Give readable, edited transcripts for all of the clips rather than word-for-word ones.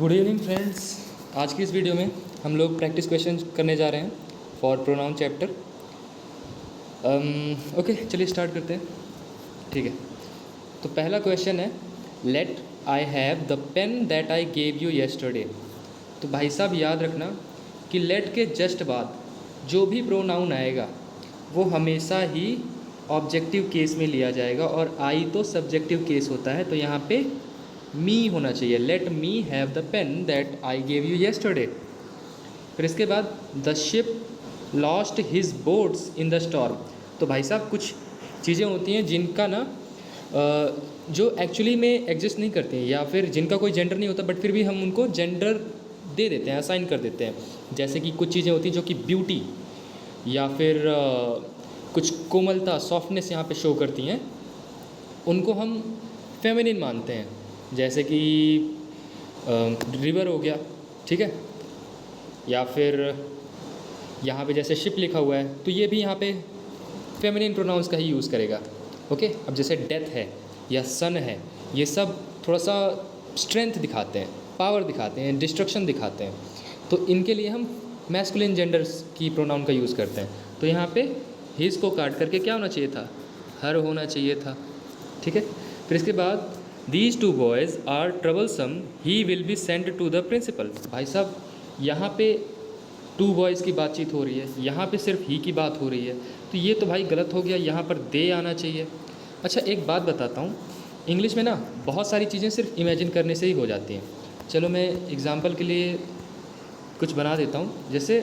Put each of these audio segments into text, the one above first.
Good evening friends. आज की इस वीडियो में हम लोग प्रैक्टिस क्वेश्चन करने जा रहे हैं फॉर प्रोनाउन चैप्टर। ओके, चलिए स्टार्ट करते हैं। ठीक है, तो पहला क्वेश्चन है, let I have the pen that I gave you yesterday. तो भाई साहब याद रखना कि लेट के जस्ट बाद जो भी प्रोनाउन आएगा वो हमेशा ही ऑब्जेक्टिव केस में लिया जाएगा, और आई तो सब्जेक्टिव केस होता है, तो यहाँ पे मी होना चाहिए। Let me have the pen that I gave you yesterday. फिर इसके बाद the ship lost his boats in the storm. तो भाई साहब कुछ चीज़ें होती हैं जिनका ना जो एक्चुअली में एग्जिस्ट नहीं करती हैं, या फिर जिनका कोई जेंडर नहीं होता, बट फिर भी हम उनको जेंडर दे देते हैं, असाइन कर देते हैं। जैसे कि कुछ चीज़ें होती हैं जो कि ब्यूटी या फिर कुछ कोमलता, सॉफ्टनेस यहाँ पे शो करती हैं, उनको हम फेमिनिन मानते हैं। जैसे कि रिवर हो गया, ठीक है, या फिर यहाँ पे जैसे शिप लिखा हुआ है तो ये भी यहाँ पे फेमिनिन प्रोनाउंस का ही यूज़ करेगा। ओके, अब जैसे डेथ है या सन है, ये सब थोड़ा सा स्ट्रेंथ दिखाते हैं, पावर दिखाते हैं, डिस्ट्रक्शन दिखाते हैं, तो इनके लिए हम मैस्कुलिन जेंडर्स की प्रोनाउन का यूज़ करते हैं। तो यहाँ पे हिज को काट करके क्या होना चाहिए था, हर होना चाहिए था। ठीक है, फिर इसके बाद these two boys are troublesome, he will be sent to the principal. भाई साहब यहाँ पे टू बॉयज़ की बातचीत हो रही है, यहाँ पे सिर्फ ही की बात हो रही है, तो ये तो भाई गलत हो गया, यहाँ पर दे आना चाहिए। अच्छा, एक बात बताता हूँ, इंग्लिश में ना बहुत सारी चीज़ें सिर्फ इमेजिन करने से ही हो जाती हैं। चलो मैं एग्ज़ाम्पल के लिए कुछ बना देता हूँ। जैसे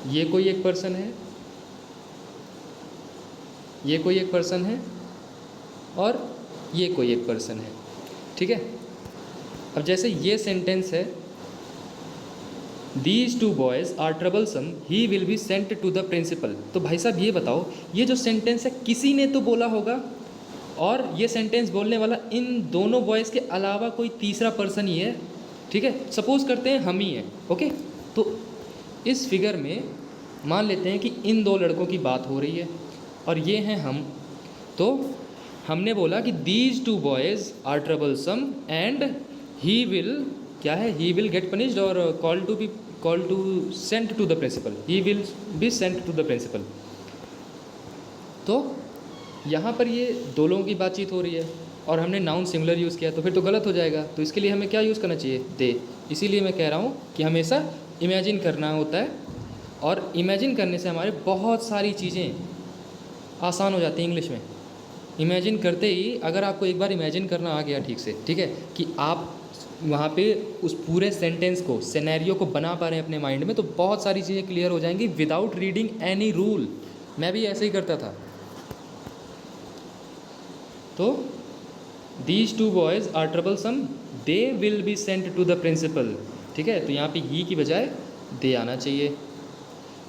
ये कोई एक पर्सन है, ये कोई एक पर्सन है, और ये कोई एक पर्सन है, ठीक है। अब जैसे ये सेंटेंस है, these two boys are troublesome, he will be sent to the principal. तो भाई साहब ये बताओ, ये जो सेंटेंस है किसी ने तो बोला होगा, और ये सेंटेंस बोलने वाला इन दोनों बॉयज़ के अलावा कोई तीसरा पर्सन ही है, ठीक है। सपोज करते हैं हम ही हैं, ओके। तो इस फिगर में मान लेते हैं कि इन दो लड़कों की बात हो रही है और ये हैं हम। तो हमने बोला कि these two boys are troublesome and he will, क्या है, ही विल गेट पनिश्ड और call to sent to the principal, he will be sent to the principal. तो यहाँ पर ये दो लोगों की बातचीत हो रही है और हमने नाउन सिंगुलर यूज़ किया, तो फिर तो गलत हो जाएगा। तो इसके लिए हमें क्या यूज़ करना चाहिए, दे। इसीलिए मैं कह रहा हूँ कि हमेशा इमेजिन करना होता है, और इमेजिन करने से हमारे बहुत सारी चीज़ें आसान हो जाती हैं इंग्लिश में। इमेजिन करते ही अगर आपको एक बार इमेजिन करना आ गया ठीक से, ठीक है, कि आप वहाँ पे उस पूरे सेंटेंस को, सिनेरियो को बना पा रहे हैं अपने माइंड में, तो बहुत सारी चीज़ें क्लियर हो जाएंगी विदाउट रीडिंग एनी रूल। मैं भी ऐसे ही करता था। तो these two boys are troublesome, they will be sent to the principal, ठीक है। तो यहाँ पे ही की बजाय दे आना चाहिए।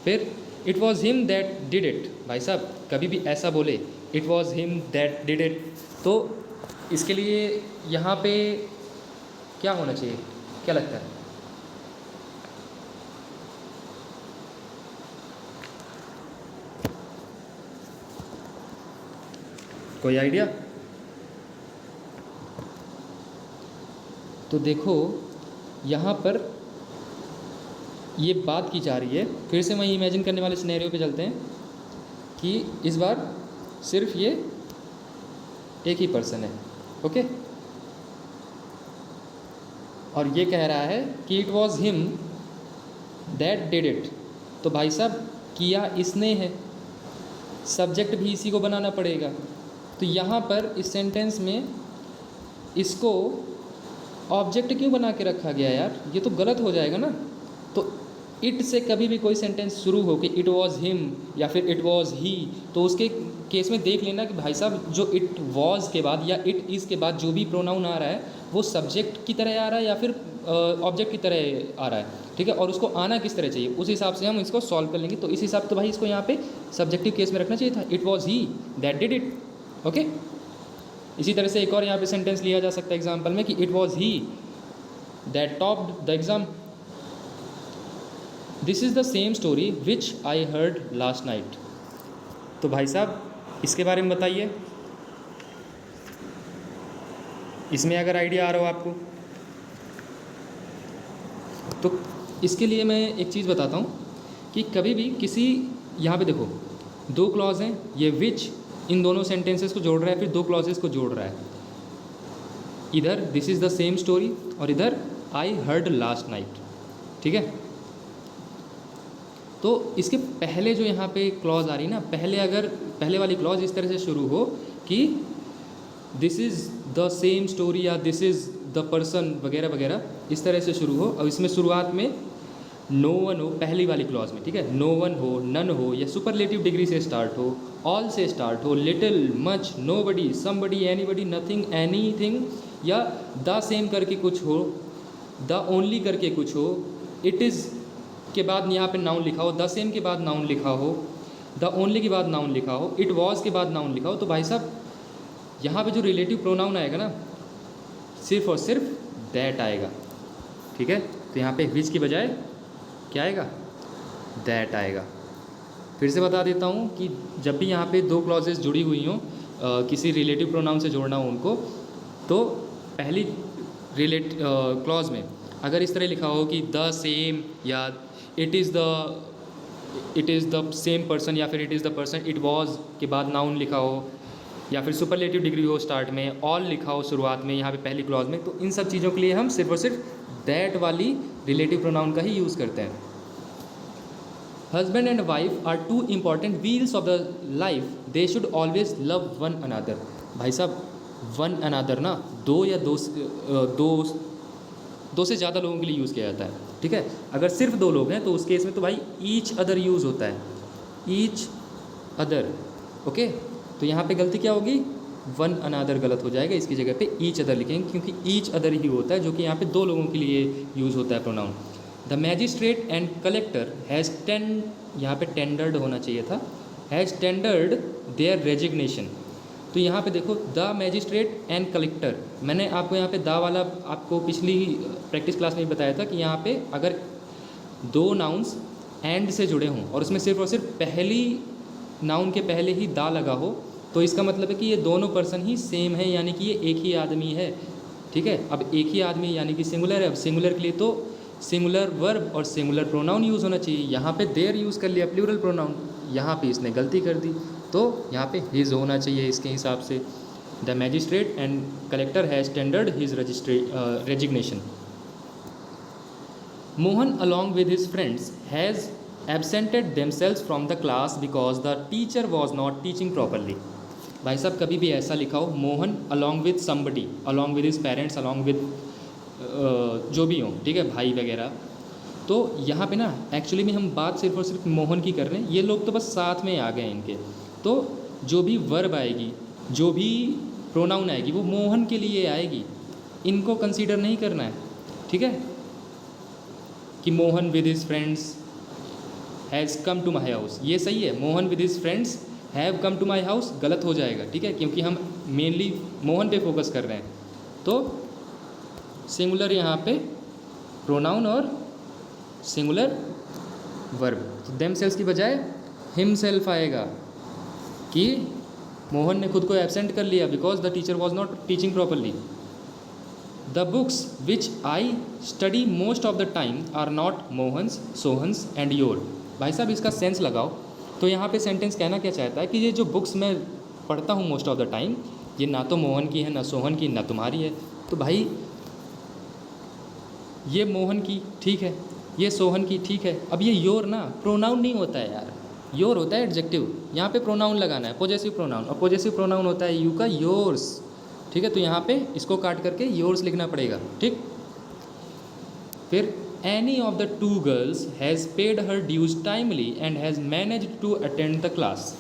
फिर it was him that did it. भाई साहब कभी भी ऐसा बोले it was him that did it, तो इसके लिए यहाँ पे क्या होना चाहिए, क्या लगता है? कोई आइडिया? तो देखो यहाँ पर ये बात की जा रही है, फिर से वही इमेजिन करने वाले सिनेरियो पे चलते हैं कि इस बार सिर्फ ये एक ही पर्सन है, ओके, और ये कह रहा है कि it was him that did it. तो भाई साहब किया इसने है, सब्जेक्ट भी इसी को बनाना पड़ेगा। तो यहाँ पर इस सेंटेंस में इसको ऑब्जेक्ट क्यों बना के रखा गया यार, ये तो गलत हो जाएगा ना। तो इट से कभी भी कोई सेंटेंस शुरू हो कि इट वॉज हिम या फिर इट वॉज ही, तो उसके केस में देख लेना कि भाई साहब जो इट वॉज के बाद या इट इज़ के बाद जो भी प्रोनाउन आ रहा है वो सब्जेक्ट की तरह आ रहा है या फिर ऑब्जेक्ट की तरह आ रहा है, ठीक है, और उसको आना किस तरह चाहिए, उस हिसाब से हम इसको सॉल्व कर लेंगे। तो इस हिसाब से तो भाई इसको यहाँ पे सब्जेक्टिव केस में रखना चाहिए था, it was he that did it, okay. इसी तरह से एक और यहाँ पे सेंटेंस लिया जा सकता है एग्जाम्पल में कि it was he that topped the exam, this is the same story which I heard last night. तो भाई साहब इसके बारे में बताइए। इसमें अगर आइडिया आ रहा हो आपको तो इसके लिए मैं एक चीज़ बताता हूँ कि कभी भी किसी, यहाँ पे देखो दो क्लॉज हैं, ये विच इन दोनों सेंटेंसेस को जोड़ रहा है, फिर दो क्लॉजेस को जोड़ रहा है। इधर this is the same story और इधर आई हर्ड लास्ट नाइट, ठीक है। तो इसके पहले जो यहाँ पे क्लॉज आ रही ना, पहले वाली क्लॉज इस तरह से शुरू हो कि this is the same story या दिस इज़ द पर्सन वगैरह वगैरह, इस तरह से शुरू हो। और इसमें शुरुआत में नो वन हो पहली वाली क्लॉज में, ठीक है। नो वन हो, नन हो, या सुपरलेटिव डिग्री से स्टार्ट हो, ऑल से स्टार्ट हो, little, much, nobody, somebody, anybody, nothing, anything, या द सेम करके कुछ हो, द ओनली करके कुछ हो, इट इज़ के बाद यहाँ पे नाउन लिखा हो, द सेम के बाद नाउन लिखा हो, द ओनली के बाद नाउन लिखा हो, इट वॉज के बाद नाउन लिखा हो, तो भाई साहब यहाँ पे जो रिलेटिव प्रोनाउन आएगा ना, सिर्फ और सिर्फ दैट आएगा, ठीक है। तो यहाँ पे विच की बजाय क्या आएगा, दैट आएगा। फिर से बता देता हूँ कि जब भी यहाँ पे दो क्लॉजेस जुड़ी हुई हों, किसी रिलेटिव प्रोनाउन से जोड़ना हो उनको, तो पहली क्लॉज में अगर इस तरह लिखा हो कि द सेम, या it is the same person, या फिर it is the person, it was के बाद नाउन लिखा हो, या फिर सुपरलेटिव डिग्री हो स्टार्ट में, ऑल लिखा हो शुरुआत में यहाँ पे पहली क्लॉज में, तो इन सब चीज़ों के लिए हम सिर्फ और सिर्फ दैट वाली रिलेटिव प्रोनाउन का ही यूज़ करते हैं। Husband and wife are two important wheels of the life, they should always love one another. भाई साहब वन अनदर ना दो या दो से ज़्यादा लोगों के लिए यूज़ किया जाता है, ठीक है। अगर सिर्फ दो लोग हैं तो उस केस में तो भाई ईच अदर यूज़ होता है, ईच अदर, ओके। तो यहाँ पे गलती क्या होगी, वन अनदर गलत हो जाएगा, इसकी जगह पे ईच अदर लिखेंगे, क्योंकि ईच अदर ही होता है जो कि यहाँ पे दो लोगों के लिए यूज़ होता है pronoun. The magistrate and collector has यहाँ पे टेंडर्ड होना चाहिए था, हैज़ टेंडर्ड देयर रेजिग्नेशन। तो यहाँ पे देखो द मैजिस्ट्रेट एंड कलेक्टर, मैंने आपको यहाँ पे द वाला आपको पिछली प्रैक्टिस क्लास में बताया था कि यहाँ पे अगर दो नाउन्स एंड से जुड़े हों और उसमें सिर्फ और सिर्फ पहली नाउन के पहले ही दा लगा हो, तो इसका मतलब है कि ये दोनों पर्सन ही सेम है, यानी कि ये एक ही आदमी है, ठीक है। अब एक ही आदमी यानी कि सिंगुलर है, अब सिंगुलर के लिए तो सिंगुलर वर्ब और सिंगुलर प्रोनाउन यूज़ होना चाहिए। यहाँ पे देयर यूज़ कर लिया प्लूरल प्रोनाउन, यहाँ पे इसने गलती कर दी, तो यहाँ पे हिज होना चाहिए इसके हिसाब से। The magistrate and collector has tendered his resignation. Mohan along with his friends has absented themselves from the class because the teacher was not teaching properly। भाई साहब कभी भी ऐसा लिखा हो, Mohan along with somebody, along with his parents, along with जो भी हो, ठीक है, भाई वगैरह, तो यहाँ पे ना एक्चुअली में हम बात सिर्फ और सिर्फ मोहन की कर रहे हैं, ये लोग तो बस साथ में आ गए इनके। तो जो भी वर्ब आएगी, जो भी प्रोनाउन आएगी, वो मोहन के लिए आएगी, इनको कंसीडर नहीं करना है, ठीक है। कि Mohan with his friends has come to my house, ये सही है, Mohan with his friends have come to my house गलत हो जाएगा, ठीक है, क्योंकि हम मेनली मोहन पे फोकस कर रहे हैं। तो सिंगुलर यहाँ पे प्रोनाउन और सिंगुलर वर्ब, तो देमसेल्व्स की बजाय हिमसेल्फ आएगा कि मोहन ने खुद को एब्सेंट कर लिया because the teacher was not teaching properly. The books which I study most of the time are not Mohan's, Sohan's and your. भाई साहब इसका सेंस लगाओ, तो यहाँ पे सेंटेंस कहना क्या चाहता है कि ये जो बुक्स मैं पढ़ता हूँ मोस्ट ऑफ द टाइम, ये ना तो मोहन की है, ना सोहन की, ना तुम्हारी है। तो भाई ये मोहन की ठीक है, ये सोहन की ठीक है, अब ये योर ना प्रोनाउन नहीं होता है यार, योर होता है एडजेक्टिव, यहाँ पे प्रोनाउन लगाना है, पॉजेसिव प्रोनाउन, और पॉजेसिव प्रोनाउन होता है यू का योर्स, ठीक है। तो यहाँ पे इसको काट करके योर्स लिखना पड़ेगा, ठीक। फिर any of the two girls has paid her dues timely and has managed to attend the class.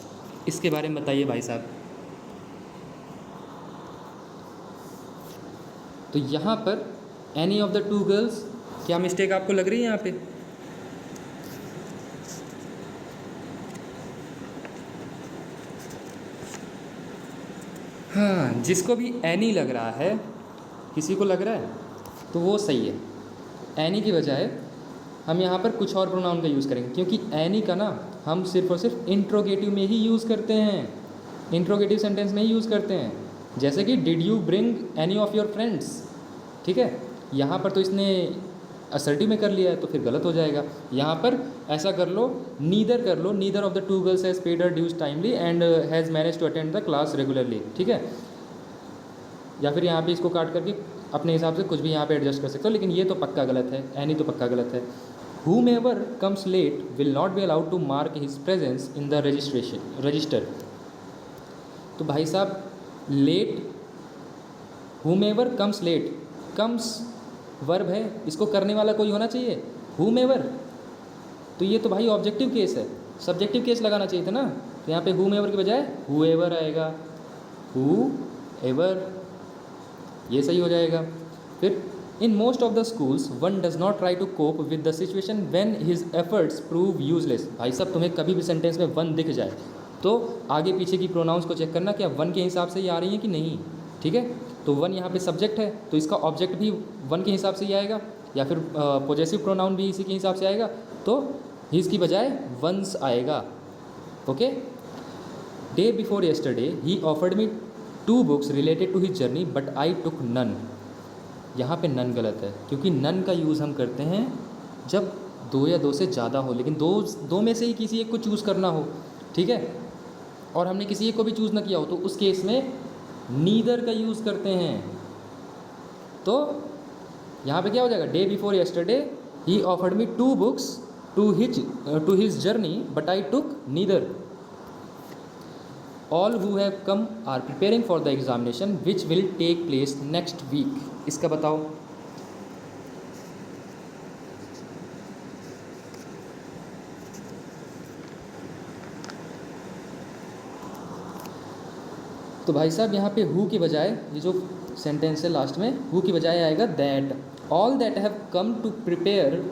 इसके बारे में बताइए भाई साहब। तो यहाँ पर any of the two girls, क्या मिस्टेक आपको लग रही है यहाँ पे? हाँ, जिसको भी एनी लग रहा है, किसी को लग रहा है तो वो सही है। एनी की बजाय हम यहाँ पर कुछ और प्रोनाउन का यूज़ करेंगे, क्योंकि एनी का ना हम सिर्फ और सिर्फ इंट्रोगेटिव में ही यूज़ करते हैं, इंट्रोगेटिव सेंटेंस में ही यूज़ करते हैं। जैसे कि did you bring any of your friends, ठीक है, यहाँ पर तो इसने असर्टिव में कर लिया है तो फिर गलत हो जाएगा। यहाँ पर ऐसा कर लो, नीदर कर लो, neither of the two girls has paid her dues timely and has manage to attend the class regularly, ठीक है। या फिर यहाँ पे इसको काट करके अपने हिसाब से कुछ भी यहाँ पे एडजस्ट कर सकते हो, लेकिन ये तो पक्का गलत है, एनी तो पक्का गलत है। whomever comes late will not be allowed to mark his presence in the register। तो भाई साहब late, whomever comes late, comes verb है, इसको करने वाला कोई होना चाहिए, whomever, तो ये तो भाई ऑब्जेक्टिव केस है, सब्जेक्टिव केस लगाना चाहिए था ना, तो यहाँ पे whomever के बजाय whoever आएगा, whoever, ये सही हो जाएगा। फिर in most of the schools one does not try to cope with the situation when his efforts prove useless. भाई साहब तुम्हें कभी भी सेंटेंस में वन दिख जाए तो आगे पीछे की प्रोनाउंस को चेक करना क्या वन के हिसाब से ही आ रही है कि नहीं, ठीक है। तो वन यहाँ पे सब्जेक्ट है तो इसका ऑब्जेक्ट भी वन के हिसाब से ही आएगा, या फिर पोजेसिव प्रोनाउन भी इसी के हिसाब से आएगा, तो हिज की बजाय वंस आएगा, okay. Day before yesterday he offered me 2 books related to his journey but I took none. यहाँ पे नन गलत है, क्योंकि नन का यूज़ हम करते हैं जब 2 या 2 से ज़्यादा हो, लेकिन दो में से ही किसी एक को चूज़ करना हो, ठीक है, और हमने किसी एक को भी चूज़ ना किया हो, तो उस केस में नीदर का यूज़ करते हैं। तो यहाँ पे क्या हो जाएगा, day before yesterday he offered me 2 books to his journey but I took neither. All who have come are preparing for the examination which will take place next week। इसका बताओ। तो भाई साहब यहाँ पे who की बजाय, ये जो सेंटेंस है लास्ट में, who की बजाय आएगा that। all that have come to prepare,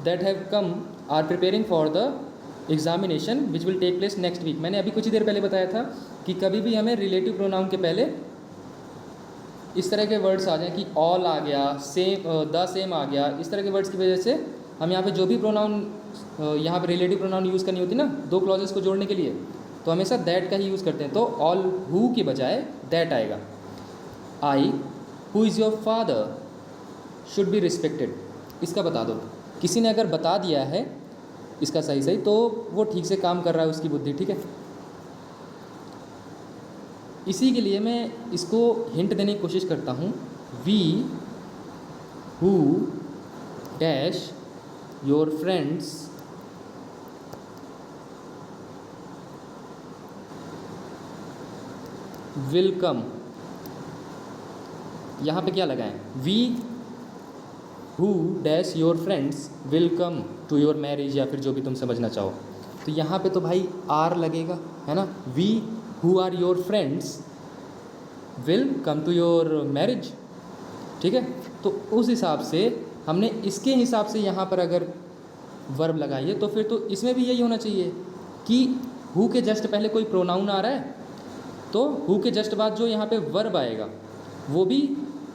that have come are preparing for the examination which will take place next week. मैंने अभी कुछ ही देर पहले बताया था कि कभी भी हमें रिलेटिव प्रोनाउन के पहले इस तरह के वर्ड्स आ जाएं कि ऑल आ गया, सेम, द सेम आ गया, इस तरह के वर्ड्स की वजह से हम यहाँ पे जो भी प्रोनाउन यहाँ पे रिलेटिव प्रोनाउन यूज़ करनी होती ना 2 क्लॉजेस को जोड़ने के लिए, तो हमेशा दैट का ही यूज़ करते हैं। तो ऑल हु के बजाय दैट आएगा। I who is your father should be respected, इसका बता दो। किसी ने अगर बता दिया है इसका सही तो वो ठीक से काम कर रहा है उसकी बुद्धि, ठीक है। इसी के लिए मैं इसको हिंट देने की कोशिश करता हूँ। We who dash your friends will come, यहाँ पे क्या लगाएं, we who dash your friends will come to your marriage, या फिर जो भी तुम समझना चाहो। तो यहाँ पे तो भाई आर लगेगा, है ना। We who are your friends will come to your marriage, ठीक है। तो उस हिसाब से हमने इसके हिसाब से यहाँ पर अगर वर्ब लगाई है तो फिर तो इसमें भी यही होना चाहिए कि हु के जस्ट पहले कोई प्रोनाउन आ रहा है तो हु के जस्ट बाद जो यहाँ पे वर्ब आएगा वो भी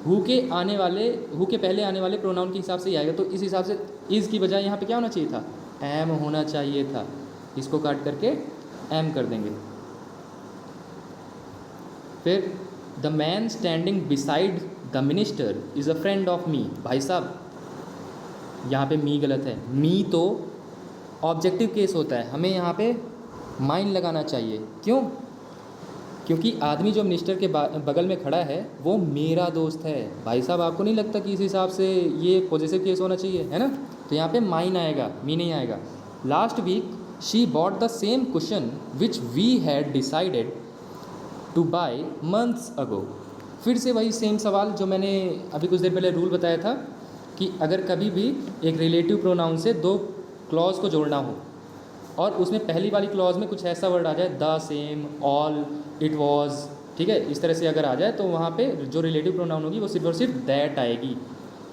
हु के पहले आने वाले प्रोनाउन के हिसाब से ही आएगा। तो इस हिसाब से इज़ की बजाय यहाँ पे क्या होना चाहिए था, एम होना चाहिए था। इसको काट करके एम कर देंगे। फिर the man standing beside the minister is a friend of me. भाई साहब यहाँ पे मी गलत है, मी तो ऑब्जेक्टिव केस होता है, हमें यहाँ पे माइन लगाना चाहिए। क्यों? क्योंकि आदमी जो मिनिस्टर के बगल में खड़ा है वो मेरा दोस्त है। भाई साहब आपको नहीं लगता कि इस हिसाब से ये पॉजिटिव केस होना चाहिए, है ना। तो यहाँ पे माइन आएगा, मी नहीं आएगा। Last week she bought the same cushion which we had decided to buy months ago. फिर से वही सेम सवाल जो मैंने अभी कुछ देर पहले रूल बताया था कि अगर कभी भी एक रिलेटिव प्रोनाउन से 2 क्लॉज को जोड़ना हो और उसमें पहली वाली क्लॉज में कुछ ऐसा वर्ड आ जाए, the same, all, it was, ठीक है, इस तरह से अगर आ जाए तो वहाँ पे जो रिलेटिव प्रोनाउन होगी वो सिर्फ और सिर्फ दैट आएगी।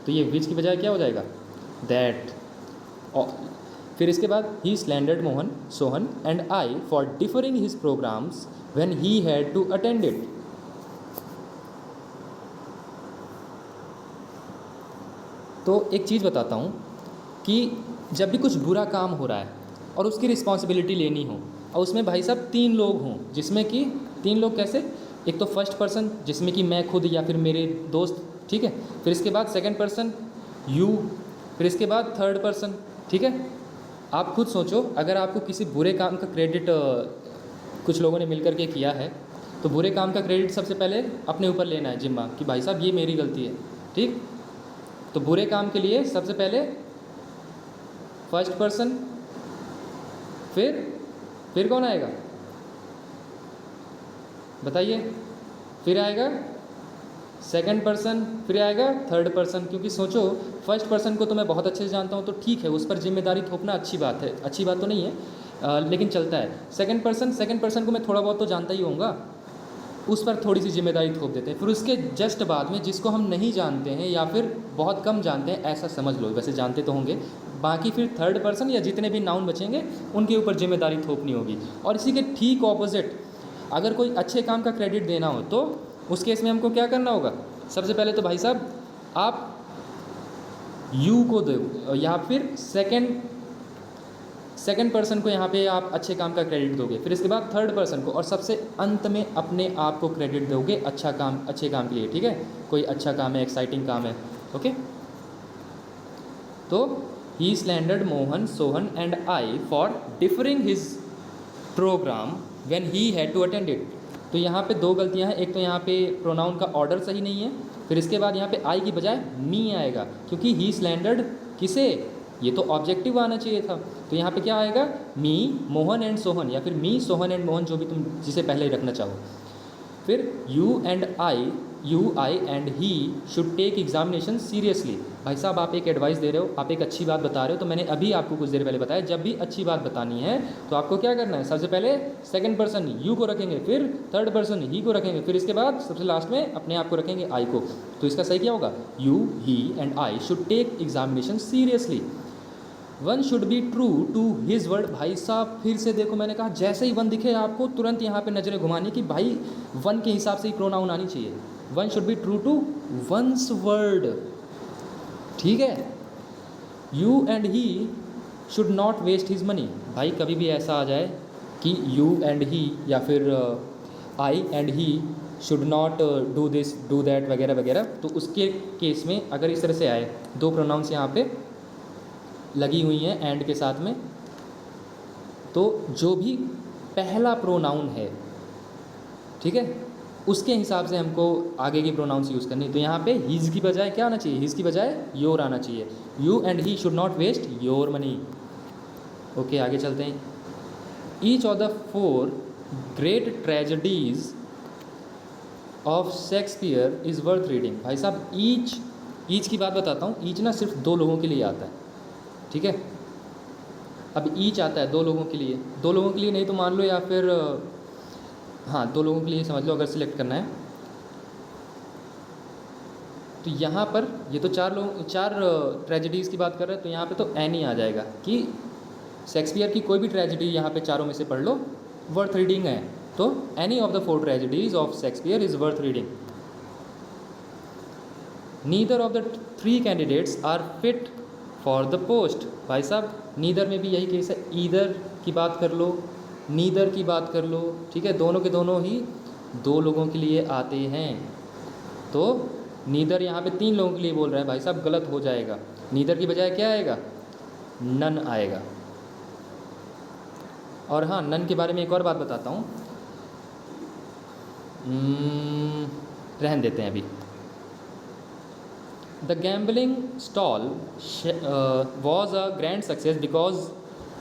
तो ये विच की बजाय क्या हो जाएगा, दैट। फिर इसके बाद he slandered Sohan and I for differing his programs when he had to attend it. तो एक चीज़ बताता हूँ कि जब भी कुछ बुरा काम हो रहा है और उसकी रिस्पॉन्सिबिलिटी लेनी हो और उसमें भाई साहब 3 लोग हों, जिसमें कि 3 लोग कैसे, एक तो फर्स्ट पर्सन जिसमें कि मैं खुद या फिर मेरे दोस्त, ठीक है, फिर इसके बाद सेकंड पर्सन यू, फिर इसके बाद थर्ड पर्सन, ठीक है। आप खुद सोचो, अगर आपको किसी बुरे काम का क्रेडिट कुछ लोगों ने मिलकर के किया है, तो बुरे काम का क्रेडिट सबसे पहले अपने ऊपर लेना है जिम्मा, कि भाई साहब ये मेरी गलती है, ठीक। तो बुरे काम के लिए सबसे पहले फर्स्ट पर्सन, फिर कौन आएगा बताइए, फिर आएगा सेकंड पर्सन, फिर आएगा थर्ड पर्सन। क्योंकि सोचो, फर्स्ट पर्सन को तो मैं बहुत अच्छे से जानता हूँ, तो ठीक है, उस पर जिम्मेदारी थोपना अच्छी बात है, अच्छी बात तो नहीं है, लेकिन चलता है। सेकंड पर्सन को मैं थोड़ा बहुत तो जानता ही होऊंगा, उस पर थोड़ी सी जिम्मेदारी थोप देते हैं। फिर उसके जस्ट बाद में जिसको हम नहीं जानते हैं या फिर बहुत कम जानते हैं, ऐसा समझ लो, वैसे जानते तो होंगे, बाकी फिर थर्ड पर्सन या जितने भी नाउन बचेंगे उनके ऊपर जिम्मेदारी थोपनी होगी। और इसी के ठीक ऑपोजिट, अगर कोई अच्छे काम का क्रेडिट देना हो तो उस केस में हमको क्या करना होगा, सबसे पहले तो भाई साहब आप यू को दो, या फिर सेकंड पर्सन को यहाँ पे आप अच्छे काम का क्रेडिट दोगे, फिर इसके बाद थर्ड पर्सन को, और सबसे अंत में अपने आप को क्रेडिट दोगे अच्छे काम के लिए, ठीक है। कोई अच्छा काम है, एक्साइटिंग काम है, ओके। तो he slandered Mohan, Sohan and I for differing his program when he had to attend it. तो यहाँ पे दो गलतियाँ हैं, एक तो यहाँ पे प्रोनाउन का ऑर्डर सही नहीं है, फिर इसके बाद यहाँ पे आई की बजाय मी आएगा, क्योंकि ही स्लैंडर्ड किसे, ये तो ऑब्जेक्टिव आना चाहिए था। तो यहाँ पे क्या आएगा, मी मोहन एंड सोहन, या फिर मी सोहन एंड मोहन, जो भी तुम जिसे पहले ही रखना चाहो। फिर you I and he should take examination seriously. भाई साहब आप एक एडवाइस दे रहे हो, आप एक अच्छी बात बता रहे हो, तो मैंने अभी आपको कुछ देर पहले बताया, जब भी अच्छी बात बतानी है तो आपको क्या करना है, सबसे पहले सेकंड पर्सन यू को रखेंगे, फिर थर्ड पर्सन ही को रखेंगे, फिर इसके बाद सबसे लास्ट में अपने आप को रखेंगे, आई को। तो इसका सही क्या होगा, you he and I should take examination seriously. One should be true to his word. भाई साहब फिर से देखो, मैंने कहा जैसे ही वन दिखे आपको तुरंत यहाँ पे नज़रें घुमानी कि भाई वन के हिसाब से ही प्रोनाउन आनी चाहिए। One should be true to one's word, ठीक है। You and he should not waste his money. भाई कभी भी ऐसा आ जाए कि यू एंड ही या फिर I and he should not do this do that वगैरह वगैरह, तो उसके केस में अगर इस तरह से आए, दो प्रोनाउंस यहाँ पे लगी हुई हैं एंड के साथ में, तो जो भी पहला प्रोनाउन है, ठीक है, उसके हिसाब से हमको आगे की प्रोनाउंस यूज़ करनी। तो यहाँ पे हिज की बजाय क्या आना चाहिए, हिज की बजाय योर आना चाहिए। You and he should not waste your money. Okay आगे चलते हैं। Each of the 4 great tragedies of Shakespeare is worth reading. भाई साहब ईच की बात बताता हूँ। ईच ना सिर्फ 2 लोगों के लिए आता है, ठीक है। अब ईच आता है 2 लोगों के लिए, 2 लोगों के लिए नहीं तो मान लो, या फिर हाँ 2 लोगों के लिए समझ लो अगर सिलेक्ट करना है। तो यहाँ पर ये तो 4 ट्रेजेडीज़ की बात कर रहे हैं, तो यहाँ पे तो एनी आ जाएगा कि शेक्सपियर की कोई भी ट्रेजेडी यहाँ पे चारों में से पढ़ लो, वर्थ रीडिंग है। तो any of the 4 tragedies of Shakespeare is worth reading. Neither of the 3 candidates are fit for the post. भाई साहब नीदर में भी यही केस है, ईदर की बात कर लो, नीदर की बात कर लो, ठीक है, दोनों के दोनों ही 2 लोगों के लिए आते हैं। तो नीदर यहाँ पे 3 लोगों के लिए बोल रहा है, भाई साहब गलत हो जाएगा। नीदर की बजाय क्या आएगा, नन आएगा। और हाँ, नन के बारे में एक और बात बताता हूँ, रहन देते हैं अभी। The gambling stall was a grand success because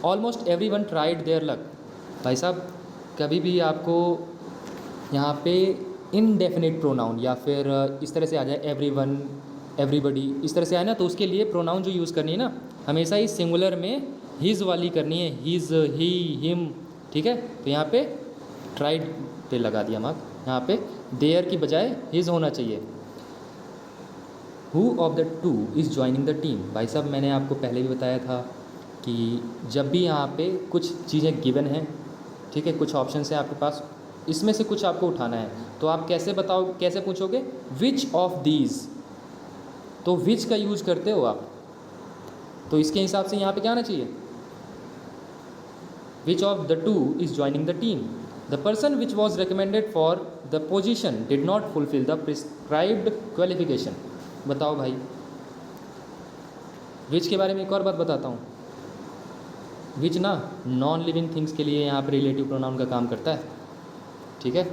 almost every one tried there luck. भाई साहब कभी भी आपको यहाँ पे इनडेफिनिट प्रोनाउन या फिर इस तरह से आ जाए एवरी वन, एवरीबडी, इस तरह से आए ना, तो उसके लिए प्रोनाउन जो यूज़ करनी है ना, हमेशा ही सिंगुलर में हिज वाली करनी है, हिज, ही, हिम, ठीक है। तो यहाँ पे ट्राइड पे लगा दिया मार्क, यहाँ पे देयर की बजाय हिज होना चाहिए। Who of the 2 is joining the team. भाई साहब मैंने आपको पहले भी बताया था कि जब भी यहाँ पे कुछ चीज़ें गिवन हैं, ठीक है, कुछ ऑप्शन है आपके पास, इसमें से कुछ आपको उठाना है, तो आप कैसे पूछोगे, विच ऑफ दीज। तो विच का यूज़ करते हो आप, तो इसके हिसाब से यहाँ पे क्या आना चाहिए, which of the 2 is joining the team. The person which was recommended for the position did not fulfil the prescribed qualification. बताओ भाई, विच के बारे में एक और बात बताता हूँ। विच ना नॉन लिविंग थिंग्स के लिए यहाँ पर रिलेटिव प्रोनाउन का काम करता है, ठीक है।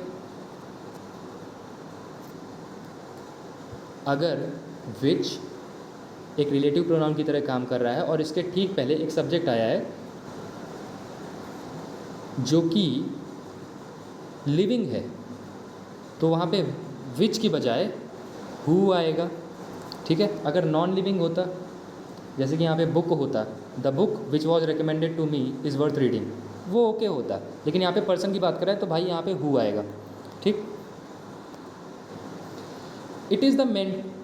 अगर विच एक रिलेटिव प्रोनाउन की तरह काम कर रहा है और इसके ठीक पहले एक सब्जेक्ट आया है जो कि लिविंग है, तो वहाँ पे विच की बजाय हु आएगा, ठीक है। अगर नॉन लिविंग होता, जैसे कि यहाँ पे बुक होता, the book which was recommended to me is worth reading, वो ओके होता। लेकिन यहाँ पे पर्सन की बात कर रहा है तो भाई यहाँ पे हु आएगा, ठीक। It is the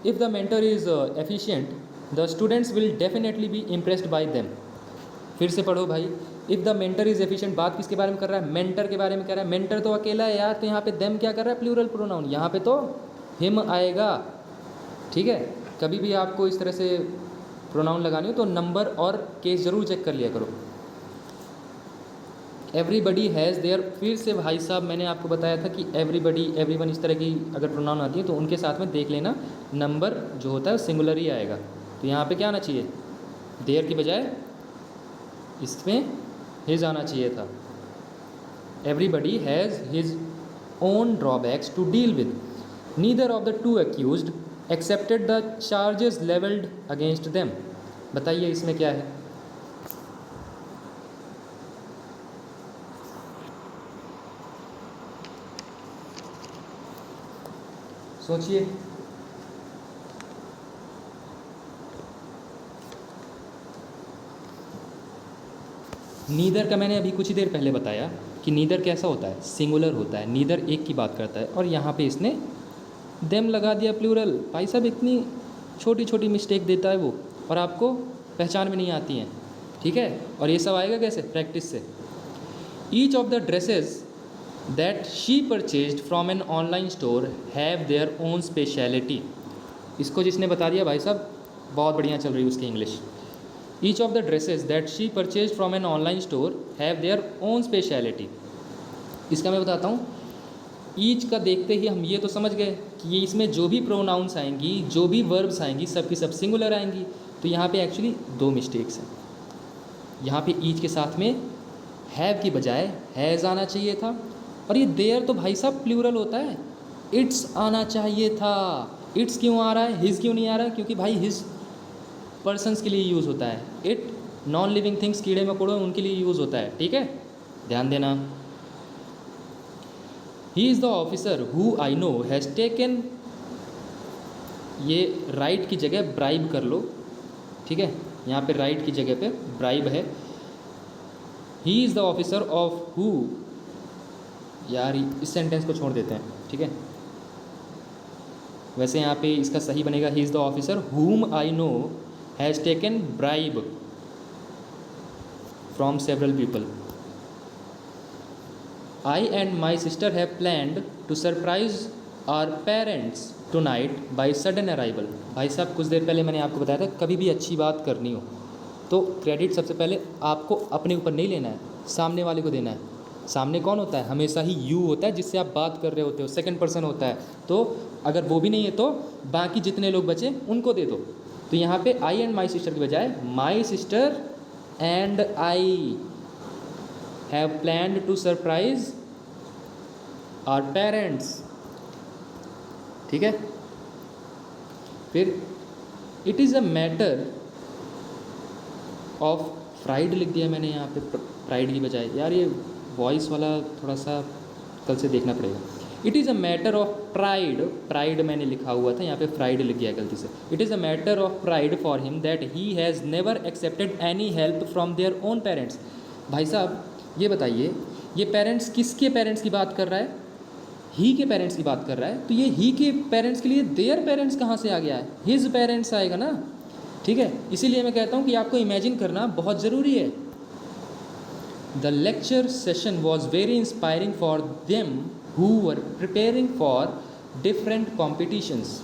if the mentor is efficient the students will definitely be impressed by them. फिर से पढ़ो भाई, if the mentor is efficient, बात किसके बारे में कर रहा है? मेंटर के बारे में कर रहा है। मेंटर तो अकेला है यार, तो यहाँ पे देम क्या कर रहा है? प्लूरल प्रोनाउन, यहाँ पे तो हिम आएगा, ठीक है। कभी भी आपको इस तरह से प्रोनाउन लगानी हो तो नंबर और केस ज़रूर चेक कर लिया करो। एवरीबडी हैज़ देयर, फिर से भाई साहब मैंने आपको बताया था कि एवरीबडी, एवरीवन, इस तरह की अगर प्रोनाउन आती है तो उनके साथ में देख लेना नंबर जो होता है सिंगुलर ही आएगा। तो यहाँ पे क्या आना चाहिए? देयर की बजाय इसमें हिज आना चाहिए था। Everybody has his own drawbacks to deal with, neither of the two accused accepted the charges levelled against them. बताइए इसमें क्या है? सोचिए। नीदर का मैंने अभी कुछ ही देर पहले बताया कि नीदर कैसा होता है? सिंगुलर होता है। नीदर एक की बात करता है और यहाँ पे इसने देम लगा दिया प्लूरल। भाई साहब इतनी छोटी छोटी मिस्टेक देता है वो, और आपको पहचान में नहीं आती हैं, ठीक है। और ये सब आएगा कैसे? प्रैक्टिस से। Each of the dresses that she purchased from an online store have their own speciality. इसको जिसने बता दिया भाई साहब बहुत बढ़िया चल रही है उसकी English. Each of the dresses that she purchase from an online store have their own speciality. इसका मैं बताता हूँ। ईच का देखते ही हम ये तो समझ गए कि ये इसमें जो भी प्रोनाउंस आएंगी, जो भी वर्ब्स आएंगी, सब की सब सिंगुलर आएंगी। तो यहाँ पे एक्चुअली दो मिस्टेक्स हैं। यहाँ पे ईच के साथ में हैव की बजाय हैज़ आना चाहिए था, और ये देयर तो भाई साहब प्लूरल होता है, इट्स आना चाहिए था। इट्स क्यों आ रहा है? हिज क्यों नहीं आ रहा है? क्योंकि भाई हिज पर्सन्स के लिए यूज़ होता है। इट नॉन लिविंग थिंग्स, कीड़े मकोड़े, उनके लिए यूज़ होता है, ठीक है, ध्यान देना। He is the officer who I know has taken, ये राइट की जगह ब्राइब कर लो, ठीक है। यहाँ पे राइट की जगह पे ब्राइब है। He is the officer of who, यार इस सेंटेंस को छोड़ देते हैं, ठीक है। वैसे यहाँ पे इसका सही बनेगा he is the officer whom I know has taken bribe from several people. I and my sister have planned to surprise our parents tonight by sudden arrival. भाई साहब कुछ देर पहले मैंने आपको बताया था कभी भी अच्छी बात करनी हो तो क्रेडिट सबसे पहले आपको अपने ऊपर नहीं लेना है, सामने वाले को देना है। सामने कौन होता है? हमेशा ही यू होता है जिससे आप बात कर रहे होते हो, सेकंड पर्सन होता है। तो अगर वो भी नहीं है तो बाकी जितने लोग बचे उनको दे दो। तो यहाँ पे आई एंड माई सिस्टर की बजाय my sister and I have planned to surprise our parents, ठीक है। फिर it is a matter of pride लिख दिया मैंने यहाँ पे प्राइड की बजाय। यार ये वॉइस वाला थोड़ा सा कल से देखना पड़ेगा। It is a matter of pride, pride मैंने लिखा हुआ था, यहाँ पे प्राइड लिख गया गलती से। It is a matter of pride for him that he has never accepted any help from their own parents. भाई साहब ये बताइए, ये पेरेंट्स किसके पेरेंट्स की बात कर रहा है? ही के पेरेंट्स की बात कर रहा है। तो ये ही के पेरेंट्स के लिए देयर पेरेंट्स कहाँ से आ गया है? हिज पेरेंट्स आएगा ना, ठीक है। इसीलिए मैं कहता हूँ कि आपको इमेजिन करना बहुत ज़रूरी है। The lecture session was very inspiring for them who were preparing for different competitions.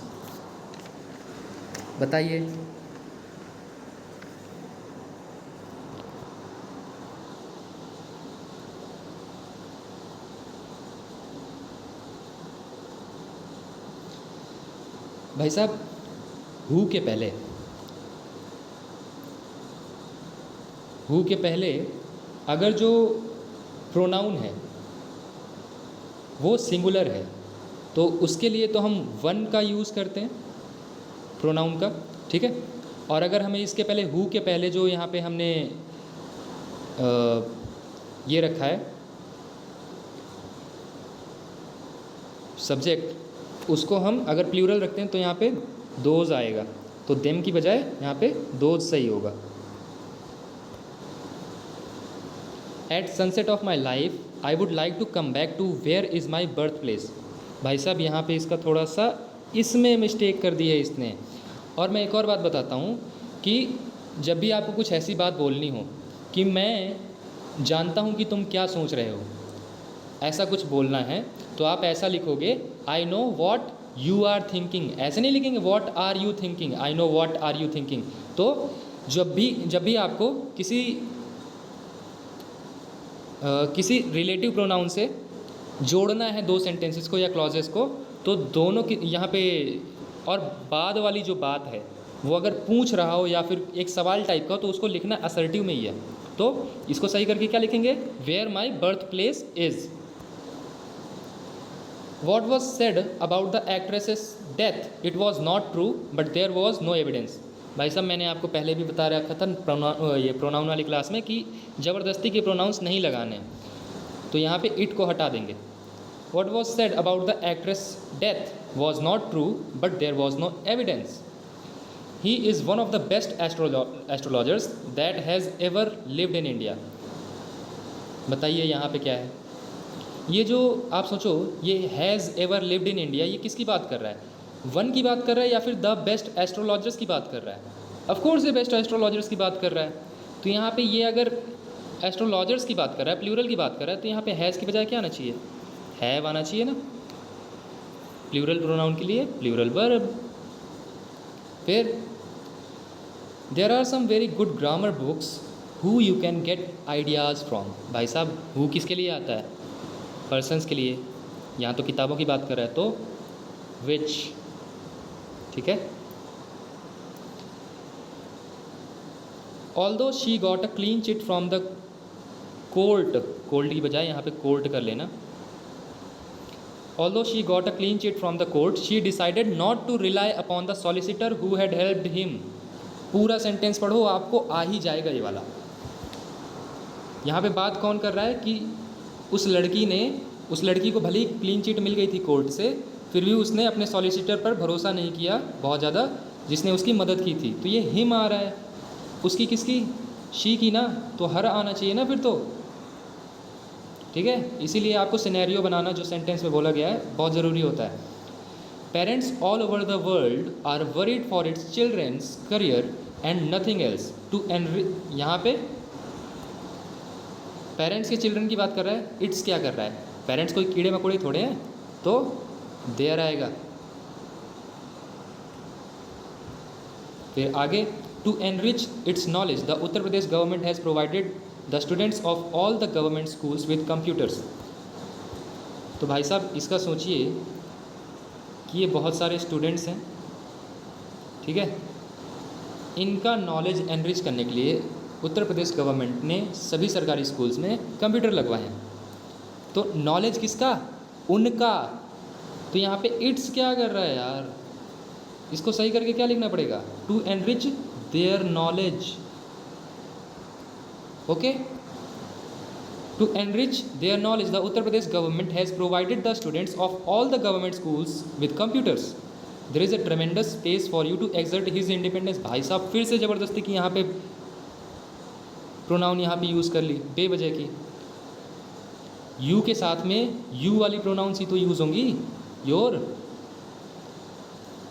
बताइए। भाई साहब हु के पहले, हु के पहले अगर जो प्रोनाउन है वो सिंगुलर है तो उसके लिए तो हम वन का यूज़ करते हैं प्रोनाउन का, ठीक है। और अगर हमें इसके पहले हु के पहले जो यहाँ पे हमने ये रखा है सब्जेक्ट, उसको हम अगर प्लूरल रखते हैं तो यहाँ पे दोज आएगा, तो देम की बजाय यहाँ पे दोज सही होगा। At sunset of my life I would like to come back to where is my birth place. भाई साहब यहाँ पे इसका थोड़ा सा इसमें मिस्टेक कर दी है इसने। और मैं एक और बात बताता हूँ कि जब भी आपको कुछ ऐसी बात बोलनी हो कि मैं जानता हूँ कि तुम क्या सोच रहे हो, ऐसा कुछ बोलना है तो आप ऐसा लिखोगे I know what you are thinking. ऐसे नहीं लिखेंगे what are you thinking, I know what are you thinking. तो जब भी आपको किसी रिलेटिव प्रोनाउन से जोड़ना है दो सेंटेंसेस को या क्लॉजेस को, तो दोनों की यहाँ पे, और बाद वाली जो बात है वो अगर पूछ रहा हो या फिर एक सवाल टाइप का हो तो उसको लिखना असर्टिव में ही है। तो इसको सही करके क्या लिखेंगे, where my birth place is. What was said about the actress's death it was not true but there was no evidence. भाई साहब मैंने आपको पहले भी बता रखा था ये प्रोनाउन वाली क्लास में कि ज़बरदस्ती के प्रोनाउंस नहीं लगाने, तो यहाँ पे इट को हटा देंगे। What was said about the actress death was not true but there was no evidence. He is one of the best astrologers that has ever lived in India. बताइए यहाँ पे क्या है, ये जो आप सोचो ये has ever lived in India, ये किसकी बात कर रहा है, वन की बात कर रहा है या फिर द बेस्ट एस्ट्रोलॉजर्स की बात कर रहा है। ऑफ कोर्स ये बेस्ट एस्ट्रोलॉजर्स की बात कर रहा है। तो यहाँ पे ये अगर एस्ट्रोलॉजर्स की बात कर रहा है, प्लूरल की बात कर रहा है, तो यहाँ पे हैज़ की बजाय क्या आना चाहिए, हैव आना चाहिए ना। प्लूरल प्रोनाउन के लिए प्लूरल वर्ब। फिर there are some very good grammar books who you can get ideas from. भाई साहब हु किसके लिए आता है, पर्सन्स के लिए, यहाँ तो किताबों की बात कर रहा है तो विच, ठीक है। Although she got a clean chit from the court, cold की बजाय यहाँ पे कोर्ट कर लेना। Although she got a clean chit from the court she decided not to rely upon the solicitor who had helped him. पूरा sentence पढ़ो, आपको आ ही जाएगा ये वाला। यहाँ पे बात कौन कर रहा है कि उस लड़की को भले ही क्लीन चिट मिल गई थी कोर्ट से, फिर भी उसने अपने सॉलिसिटर पर भरोसा नहीं किया बहुत ज़्यादा, जिसने उसकी मदद की थी। तो ये हिम आ रहा है, उसकी किसकी, शी की ना, तो हर आना चाहिए ना फिर तो, ठीक है। इसीलिए आपको सिनेरियो बनाना जो सेंटेंस में बोला गया है बहुत ज़रूरी होता है। Parents all over the world are worried for its children's career and nothing else to enrich. यहाँ पे पेरेंट्स के चिल्ड्रन की बात कर रहा है, इट्स क्या कर रहा है, पेरेंट्स कोई कीड़े मकोड़े थोड़े हैं, तो देयर आएगा। फिर आगे to enrich its knowledge the Uttar Pradesh government has provided the students of all the government schools with computers. तो भाई साहब इसका सोचिए कि ये बहुत सारे स्टूडेंट्स हैं, ठीक है, इनका नॉलेज एनरिच करने के लिए उत्तर प्रदेश गवर्नमेंट ने सभी सरकारी स्कूल्स में कंप्यूटर लगवाए हैं। तो नॉलेज किसका, उनका। तो यहाँ पे इट्स क्या कर रहा है यार, इसको सही करके क्या लिखना पड़ेगा, to enrich their knowledge. Okay, to enrich their knowledge the Uttar Pradesh government has provided the students of all the government schools with computers. There is a tremendous space for you to exert his independence. भाई साहब फिर से ज़बरदस्ती की यहाँ पे pronoun यहाँ पे यूज़ कर ली बेवजह की। यू के साथ में यू वाली प्रोनाउंस ही तो यूज़ होंगी, your.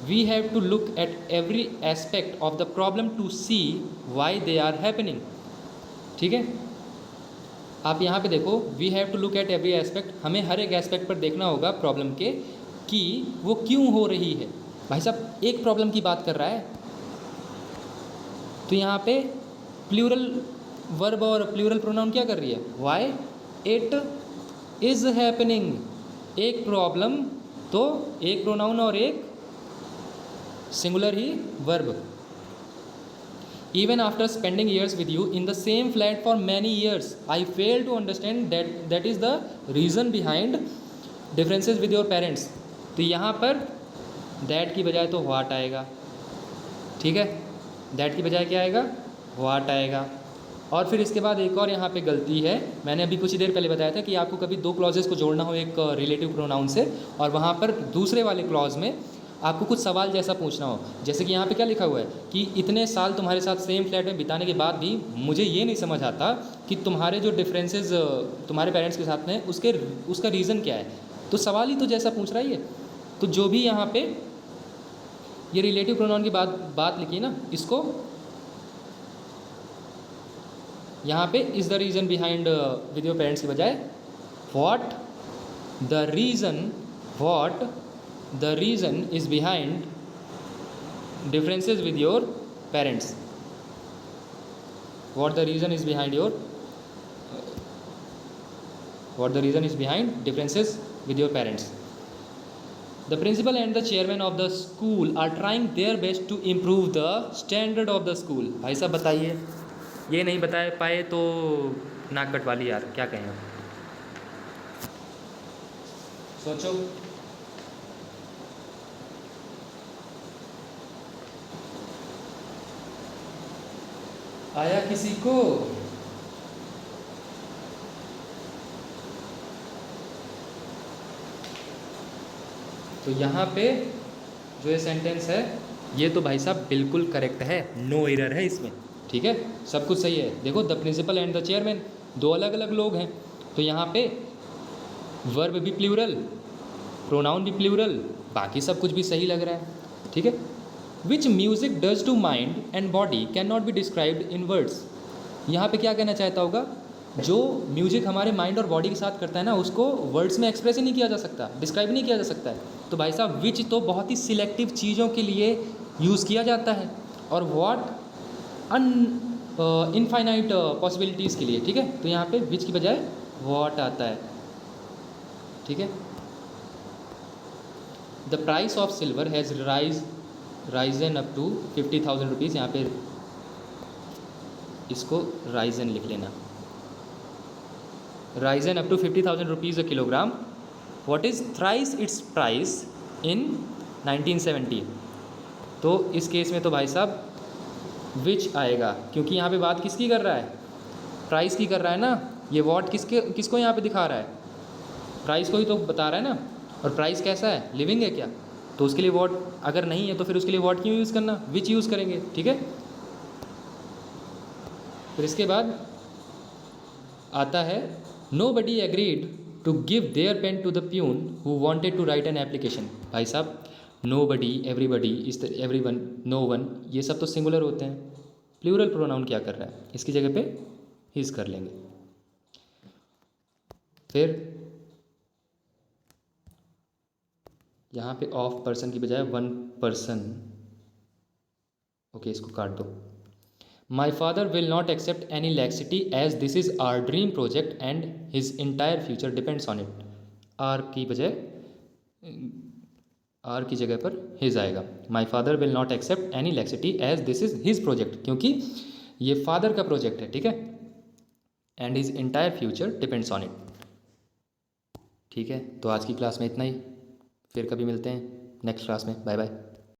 We have to look at every aspect of the problem to see why they are happening, ठीक है। आप यहाँ पे देखो, we have to look at every aspect, हमें हर एक एस्पेक्ट पर देखना होगा प्रॉब्लम के कि वो क्यों हो रही है। भाई साहब एक प्रॉब्लम की बात कर रहा है, तो यहाँ पे प्लूरल वर्ब और प्लूरल प्रोनाउन क्या कर रही है, वाई इट इज़ हैपनिंग। एक प्रॉब्लम तो एक प्रोनाउन और एक singular he verb. Even after spending years with you in the same flat for many years, I fail to understand that is the reason behind differences with your parents। तो यहाँ पर that की बजाय तो what आएगा, ठीक है। that की बजाय क्या आएगा, what आएगा। और फिर इसके बाद एक और यहाँ पे गलती है, मैंने अभी कुछ ही देर पहले बताया था कि आपको कभी दो क्लॉजेस को जोड़ना हो एक रिलेटिव प्रोनाउन से, और वहाँ पर दूसरे वाले क्लॉज में आपको कुछ सवाल जैसा पूछना हो। जैसे कि यहाँ पे क्या लिखा हुआ है कि इतने साल तुम्हारे साथ सेम फ्लैट में बिताने के बाद भी मुझे ये नहीं समझ आता कि तुम्हारे जो डिफरेंसेस तुम्हारे पेरेंट्स के साथ में उसका रीज़न क्या है। तो सवाल ही तो जैसा पूछ रहा है ये। तो जो भी यहाँ पे ये रिलेटिव प्रोनाउन की बात लिखी है ना, इसको यहाँ पे is the reason behind with your parents की बजाय what the reason is behind differences with your parents. What the reason is behind differences with your parents. The principal and the chairman of the school are trying their best to improve the standard of the school। भाई साहब बताइए, ये नहीं बता पाए तो नाक कटवा ली यार, क्या कहें अब। सोचो। आया किसी को? तो यहाँ पे जो ये सेंटेंस है ये तो भाई साहब बिल्कुल करेक्ट है, नो एरर है इसमें, ठीक है, सब कुछ सही है। देखो the principal and the chairman दो अलग अलग लोग हैं, तो यहाँ पे वर्ब भी प्लूरल, प्रोनाउन भी प्लूरल, बाकी सब कुछ भी सही लग रहा है, ठीक है। Which music does to mind and body can not be described in words. यहाँ पे क्या कहना चाहता होगा, जो म्यूजिक हमारे माइंड और बॉडी के साथ करता है ना, उसको वर्ड्स में एक्सप्रेस ही नहीं किया जा सकता, डिस्क्राइब नहीं किया जा सकता है। तो भाई साहब विच तो बहुत ही सिलेक्टिव चीज़ों के लिए यूज़ किया जाता है, और व्हाट इनफाइनाइट पॉसिबिलिटीज़ के लिए, ठीक है। तो यहाँ पे विच की बजाय व्हाट आता है, ठीक है। The price of silver has risen up to 50,000 rupees. यहाँ पे इसको राइजन लिख लेना, risen up to 50,000 rupees a kilogram. What is thrice its price in 1970। तो इस केस में तो भाई साहब विच आएगा, क्योंकि यहाँ पे बात किसकी कर रहा है, प्राइस की कर रहा है ना। ये वॉट किसको यहाँ पे दिखा रहा है, प्राइस को ही तो बता रहा है ना। और प्राइस कैसा है, लिविंग है क्या, तो उसके लिए वॉट अगर नहीं है तो फिर उसके लिए वॉट क्यों यूज़ करना, विच यूज़ करेंगे, ठीक है। फिर इसके बाद आता है Nobody agreed to give their pen to the peon who wanted to write an application। भाई साहब nobody, everybody, everyone, no one, ये सब तो सिंगुलर होते हैं। प्लूरल प्रोनाउन क्या कर रहा है, इसकी जगह पे हिज कर लेंगे। फिर यहाँ पे ऑफ पर्सन की बजाय वन पर्सन, ओके इसको काट दो। My father will not accept any laxity as this is our dream project and his entire future depends on it। Are की जगह पर his आएगा। My father will not accept any laxity as this is his project, क्योंकि ये father का project है, ठीक है। and his entire future depends on it। ठीक है, तो आज की क्लास में इतना ही, फिर कभी मिलते हैं नेक्स्ट क्लास में, बाय बाय।